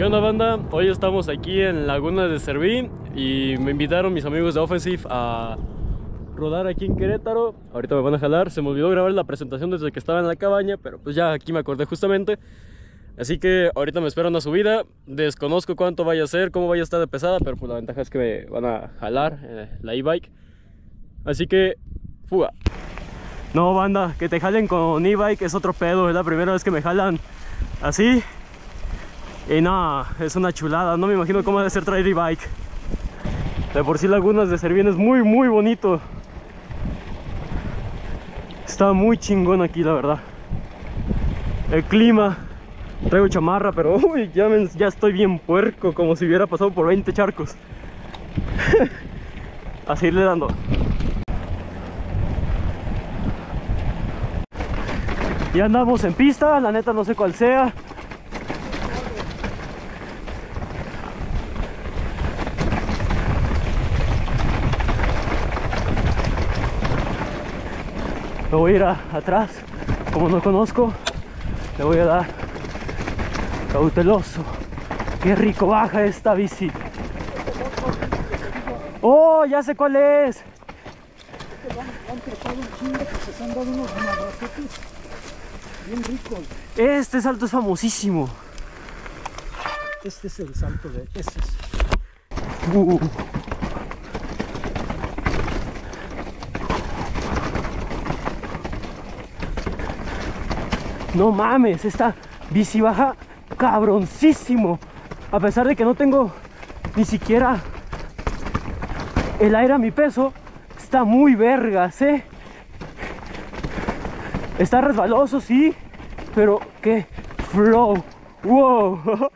¿Qué onda, banda? Hoy estamos aquí en Laguna de Servín y me invitaron mis amigos de Offensive a rodar aquí en Querétaro. Ahorita me van a jalar. Se me olvidó grabar la presentación desde que estaba en la cabaña, pero pues ya aquí me acordé justamente. Así que ahorita me espero una subida. Desconozco cuánto vaya a ser, cómo vaya a estar de pesada, pero pues la ventaja es que me van a jalar la e-bike. Así que, fuga. No, banda, que te jalen con e-bike es otro pedo. Es la primera vez que me jalan así. Y no, es una chulada. No me imagino cómo debe ser traer e-bike. De por sí Lagunas de Servín es muy bonito. Está muy chingón aquí, la verdad. El clima. Traigo chamarra, pero uy, ya estoy bien puerco, como si hubiera pasado por 20 charcos. A seguirle dando. Ya andamos en pista, la neta no sé cuál sea. Me voy a ir atrás, como no conozco, le voy a dar cauteloso. Qué rico baja esta bici. Oh, ya sé cuál es. Bien ricos. Este salto es famosísimo. Este es el salto de peces. No mames, esta bici baja cabroncísimo. A pesar de que no tengo ni siquiera el aire a mi peso, está muy vergas, ¿eh? Está resbaloso, sí, pero qué flow. Wow.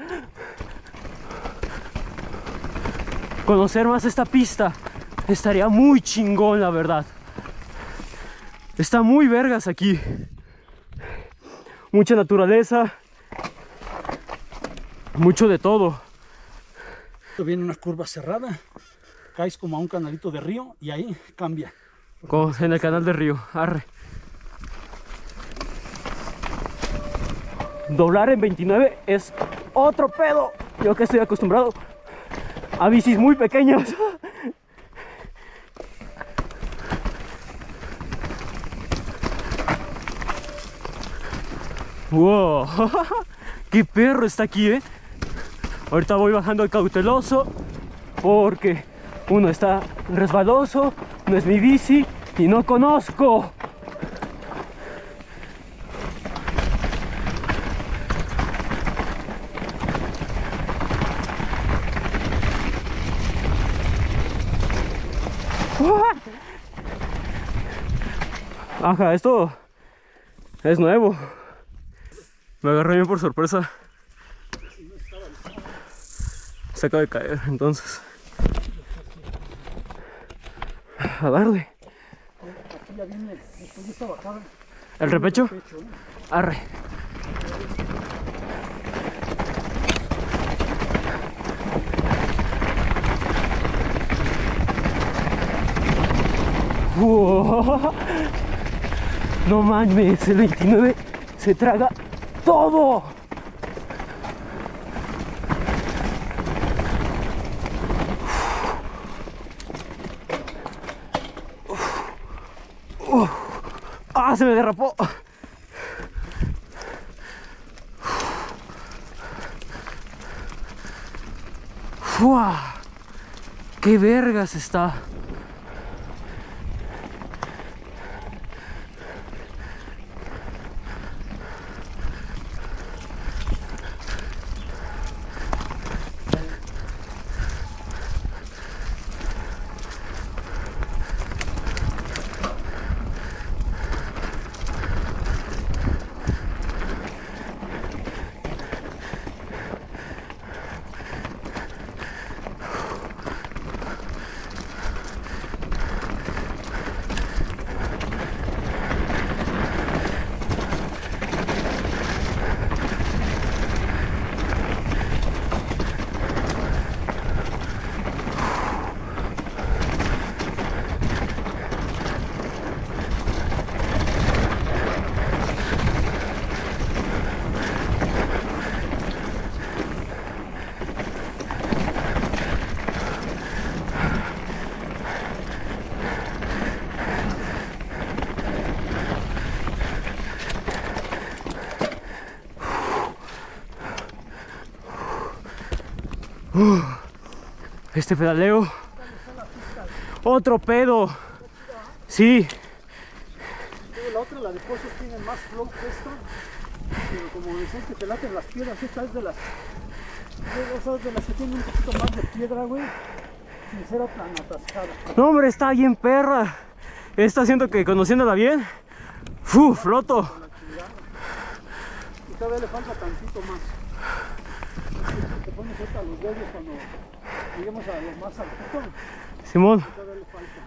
Conocer más esta pista estaría muy chingón, la verdad. Está muy vergas aquí. Mucha naturaleza, mucho de todo. Viene una curva cerrada, caes como a un canalito de río y ahí cambia. Como en el canal de río, arre. Doblar en 29 es otro pedo. Yo que estoy acostumbrado a bicis muy pequeñas. Wow, qué perro está aquí, ¿eh? Ahorita voy bajando el cauteloso porque uno está resbaloso, no es mi bici y no conozco. Ajá, esto es nuevo. Me agarré bien por sorpresa. Se acaba de caer, entonces. A darle. Aquí ya viene después de esta bajada. ¿El repecho? Arre. Wow. No mames, el 29 se traga todo. ¡Ah! Se me derrapó. ¡Fua! ¡Qué vergas está! Este pedaleo. Otro pedo. Sí. La otra, la de Pozos, tiene más flow que esta. Pero como decían que te laten las piedras, esta es de las que tienen un poquito más de piedra, güey. Sin ser tan atascada. No, hombre, está bien perra. Esta siento que conociéndola bien. Floto. Y todavía le falta tantito más. Te pones ahorita los dedos cuando lleguemos a lo más altito. Simón. Todavía le falta.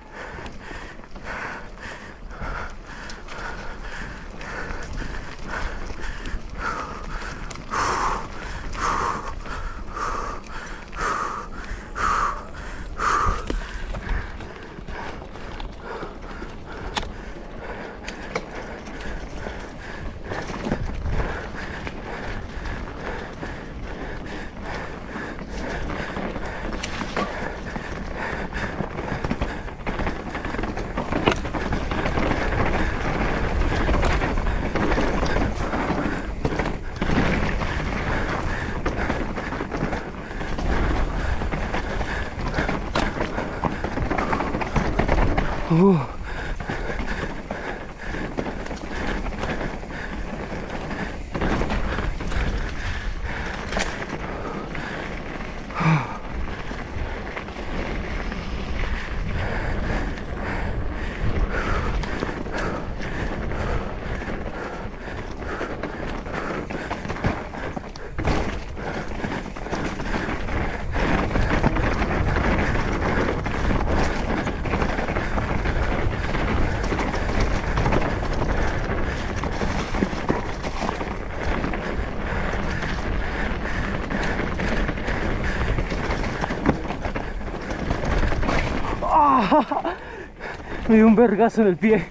Me dio un vergazo en el pie.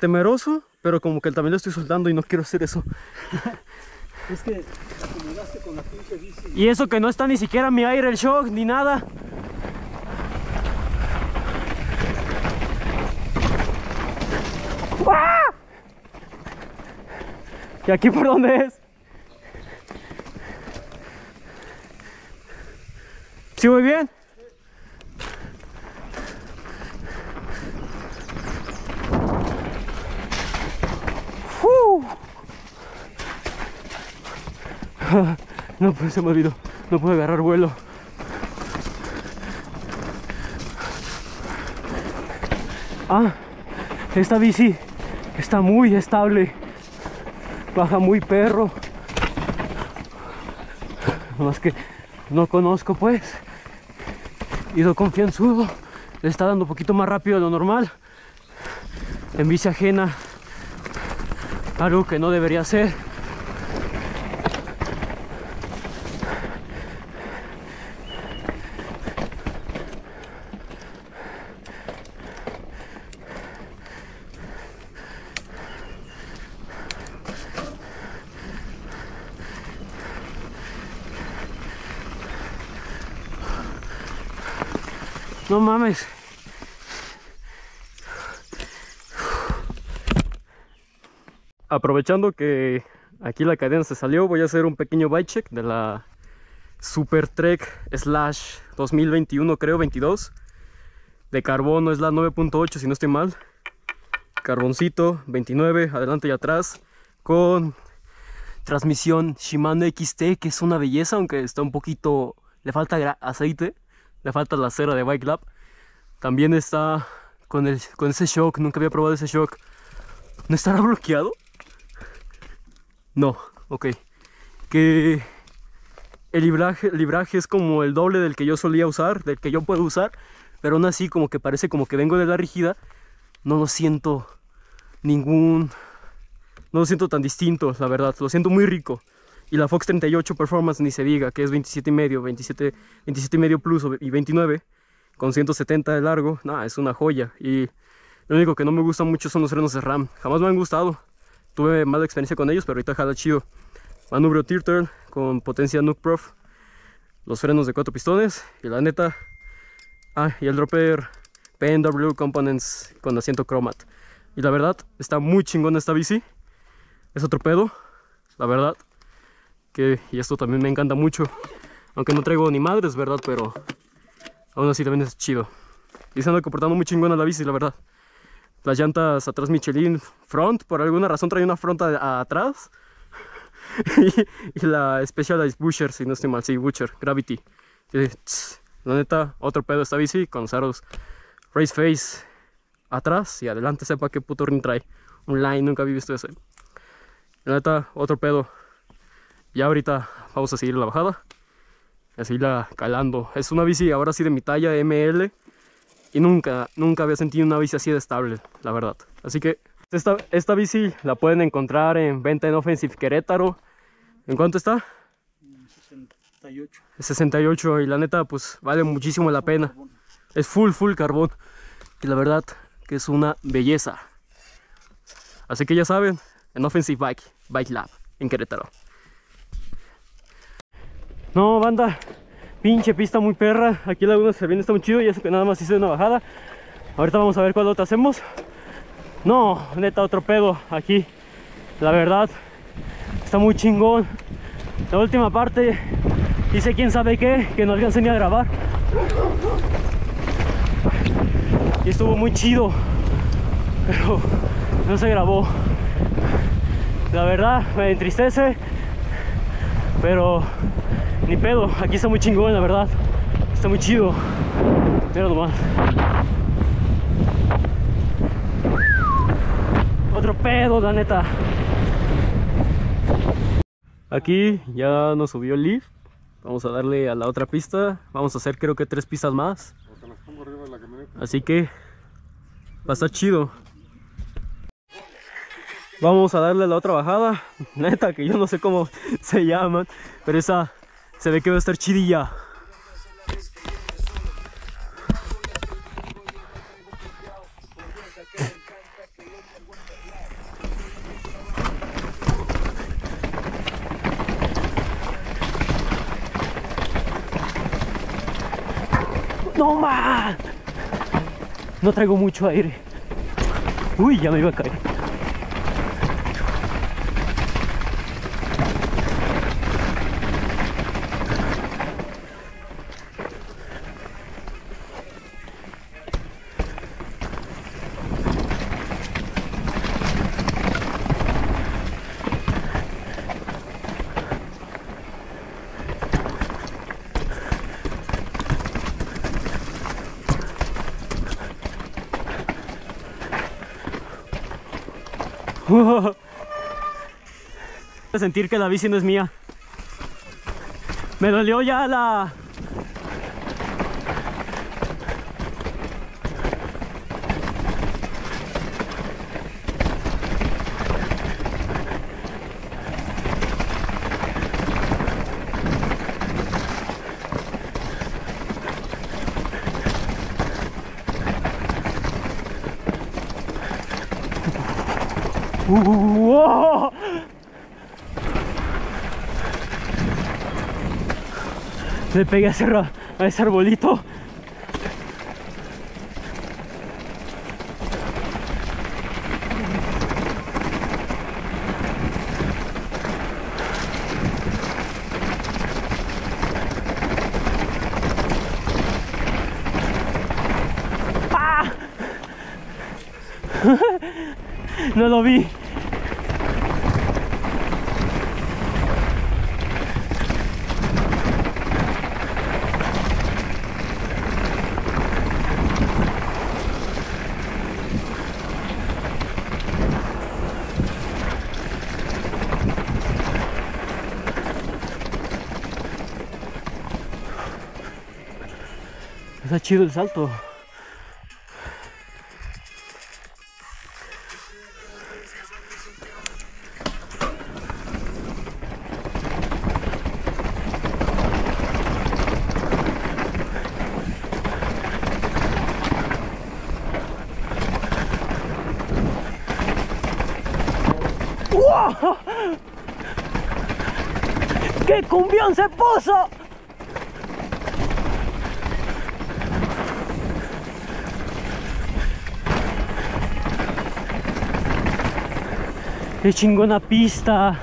Temeroso, pero como que también lo estoy soltando y no quiero hacer eso. Es que te acomodaste con la pinche bici. Y eso que no está ni siquiera mi aire, el shock, ni nada. ¡Ah! ¿Y aquí por dónde es? ¿Sí voy bien? No, pues se me olvidó. No puedo agarrar vuelo. Esta bici está muy estable. Baja muy perro. Más que no conozco, pues. Ido confianzudo. Le está dando un poquito más rápido de lo normal. En bici ajena. Algo que no debería ser. No mames. Aprovechando que aquí la cadena se salió, voy a hacer un pequeño bike check de la Super Trek Slash 2021, creo, 22. De carbono es la 9.8, si no estoy mal. Carboncito, 29, adelante y atrás. Con transmisión Shimano XT, que es una belleza, aunque está un poquito... Le falta aceite, le falta la cera de Bike Lab. También está con ese shock, nunca había probado ese shock. ¿No estará bloqueado? No, ok. Que el libraje es como el doble del que yo solía usar, del que yo puedo usar, pero aún así como que parece como que vengo de la rígida. No lo siento no lo siento tan distinto, la verdad, lo siento muy rico. Y la Fox 38 Performance ni se diga, que es 27.5, 27.5 Plus y 29, con 170 de largo. Nada, es una joya. Y lo único que no me gusta mucho son los frenos de RAM. Jamás me han gustado. Tuve mala experiencia con ellos, pero ahorita jala chido. Manubrio Turtle con potencia Nuke Prof. Los frenos de 4 pistones. Y la neta... y el dropper PNW Components con asiento Chromat. Y la verdad, está muy chingón esta bici. Es otro pedo, la verdad. Y esto también me encanta mucho. Aunque no traigo ni madres, ¿verdad? Pero aún así también es chido. Y se anda comportando muy chingona la bici, la verdad. Las llantas atrás Michelin Front. Por alguna razón trae una front atrás. y la Specialized Butcher, si no estoy mal. Sí, Butcher, Gravity. La neta, otro pedo esta bici con los aros Race Face atrás y adelante. Sepa qué puto ring trae. Un line, nunca había visto ese. La neta, otro pedo. Ya ahorita vamos a seguir la bajada. A seguirla calando. Es una bici ahora sí de mi talla ML. Y nunca había sentido una bici así de estable, la verdad. Así que esta bici la pueden encontrar en venta en Offensive Querétaro. ¿En cuánto está? 68. 68 y la neta pues vale muchísimo la pena. Es full carbón. Y la verdad que es una belleza. Así que ya saben, en Offensive Bike Lab en Querétaro. No, banda, pinche pista muy perra. Aquí Laguna Servín está muy chido y eso que nada más hice una bajada. Ahorita vamos a ver cuál otra hacemos. No, neta, otro pedo aquí. La verdad, está muy chingón. La última parte hice quién sabe qué, que no alcancé ni a grabar. Y estuvo muy chido, pero no se grabó. La verdad, me entristece, pero ni pedo. Aquí está muy chingón, la verdad. Está muy chido. Mira nomás. Otro pedo, la neta. Aquí ya nos subió el lift. Vamos a darle a la otra pista. Vamos a hacer creo que 3 pistas más. Así que va a estar chido. Vamos a darle a la otra bajada. Neta que yo no sé cómo se llaman, pero esa se ve que va a estar chidilla. ¡No más! No traigo mucho aire. Uy, ya me iba a caer. Sentir que la bici no es mía. Me dolió ya la... ¡Oh! Le pegué a ese arbolito. ¡Ah! No lo vi. Está chido el salto. ¡Qué cumbión se puso! ¡Qué chingona pista!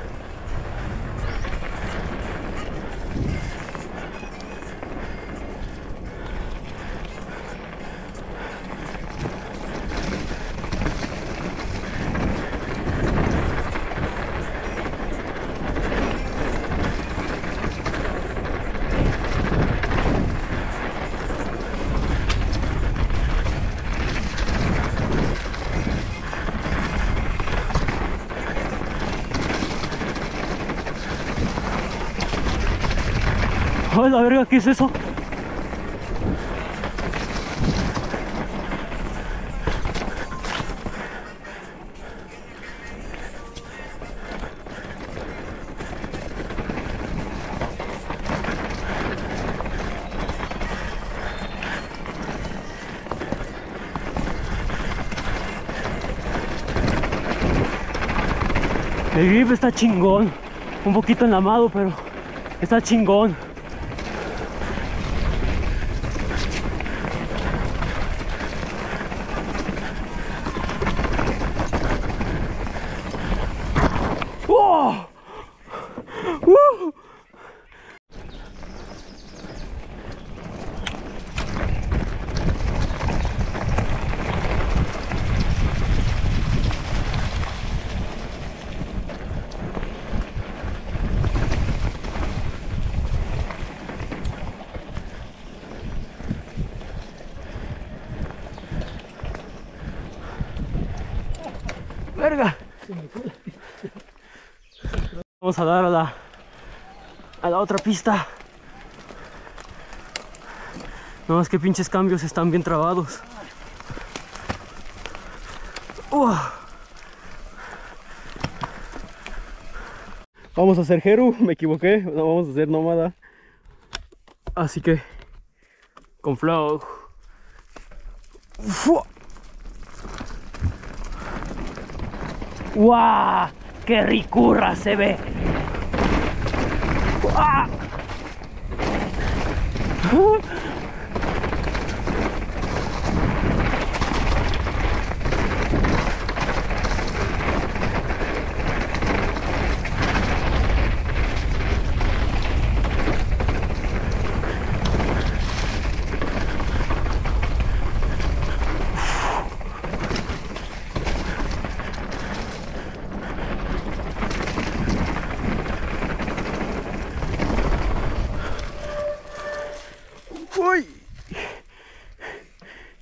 ¡Ay, la verga! ¿Qué es eso? El grip está chingón. Un poquito enlamado, pero está chingón. ¡Oh! ¡Verga! Vamos a dar a la otra pista. No, es que pinches cambios están bien trabados. Vamos a hacer Jeru, me equivoqué, no vamos a hacer nómada. Así que con flow. ¡Guau! ¡Qué ricurra se ve! ¡Guau! ¡Uy!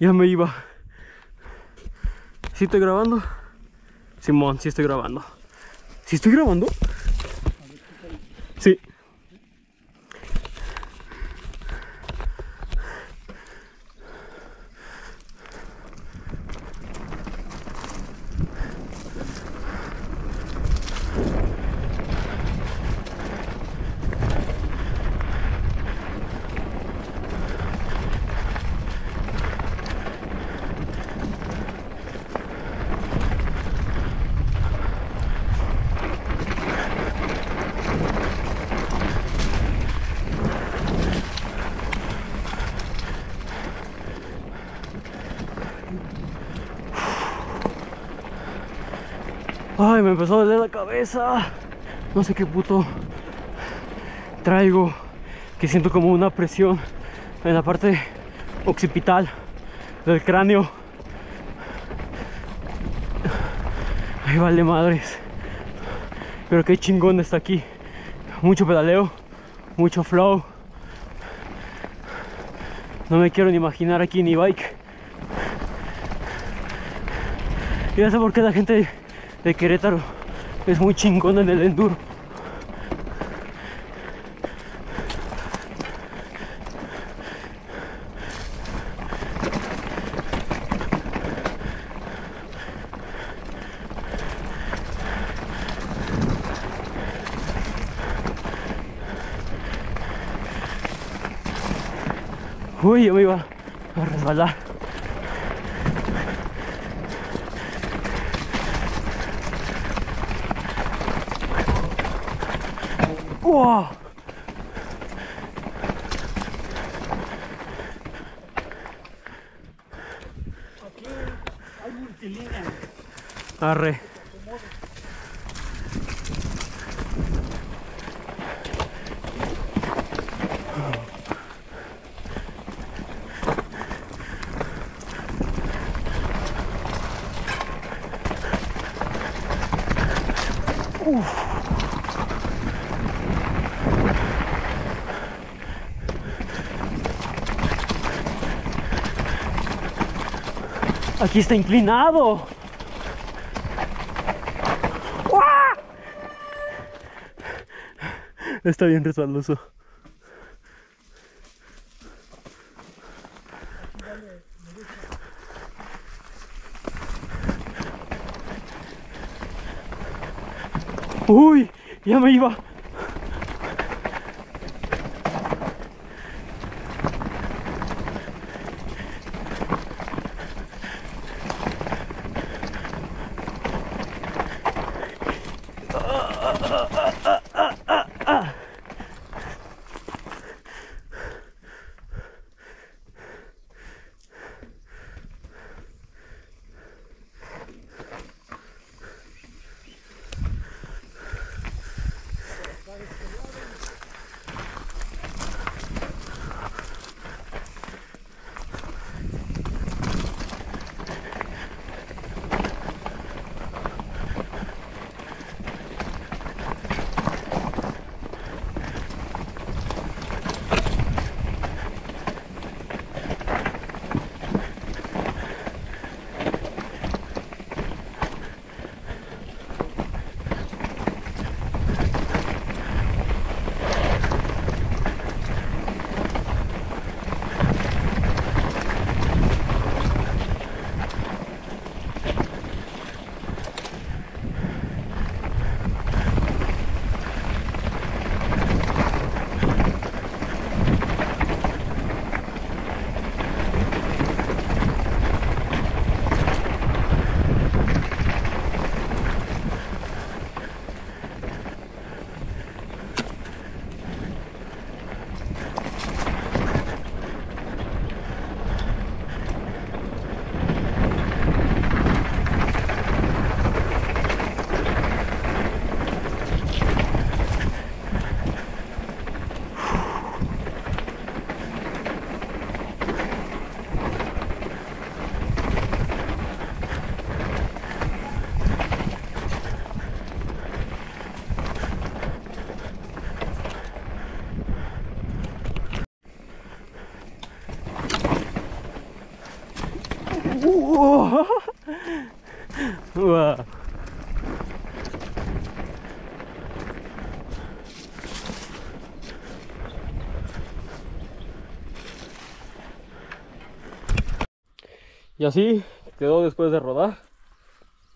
Ya me iba. ¿Sí estoy grabando? Simón, sí estoy grabando. ¿Sí estoy grabando? Sí. Ay, me empezó a doler la cabeza. No sé qué puto traigo, que siento como una presión en la parte occipital del cráneo. Ay, vale madres. Pero qué chingón está aquí. Mucho pedaleo, mucho flow. No me quiero ni imaginar aquí en e-bike. Y ya sé por qué la gente de Querétaro es muy chingón en el enduro. Uy, yo me iba a resbalar. ¡Wow! Aquí hay multilínea. Arre. Aquí está inclinado. ¡Uah! Está bien resbaloso. Uy, ya me iba. Wow. Y así quedó después de rodar.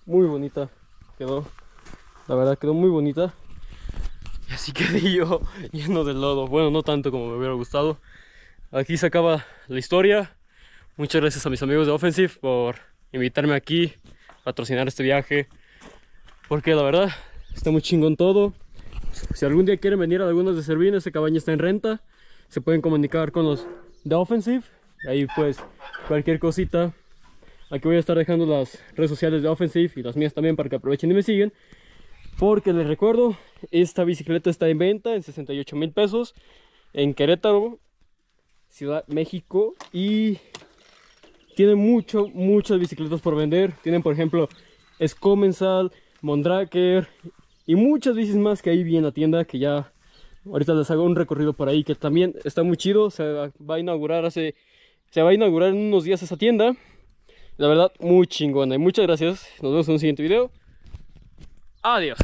Muy bonita quedó. La verdad quedó muy bonita. Y así quedé yo lleno de lodo. Bueno, no tanto como me hubiera gustado. Aquí se acaba la historia. Muchas gracias a mis amigos de Offensive por invitarme aquí, patrocinar este viaje. Porque la verdad está muy chingón todo. Si algún día quieren venir a Lagunas de Servín, esta cabaña está en renta. Se pueden comunicar con los de Offensive. Ahí pues cualquier cosita. Aquí voy a estar dejando las redes sociales de Offensive y las mías también para que aprovechen y me siguen. Porque les recuerdo, esta bicicleta está en venta en 68,000 pesos en Querétaro, Ciudad México. Y tienen muchas bicicletas por vender. Tienen por ejemplo Scomensal, Mondraker y muchas bicis más que ahí vi en la tienda, que ya ahorita les hago un recorrido por ahí, que también está muy chido. Se va a inaugurar en unos días esa tienda. La verdad, muy chingona. Y muchas gracias. Nos vemos en un siguiente video. Adiós.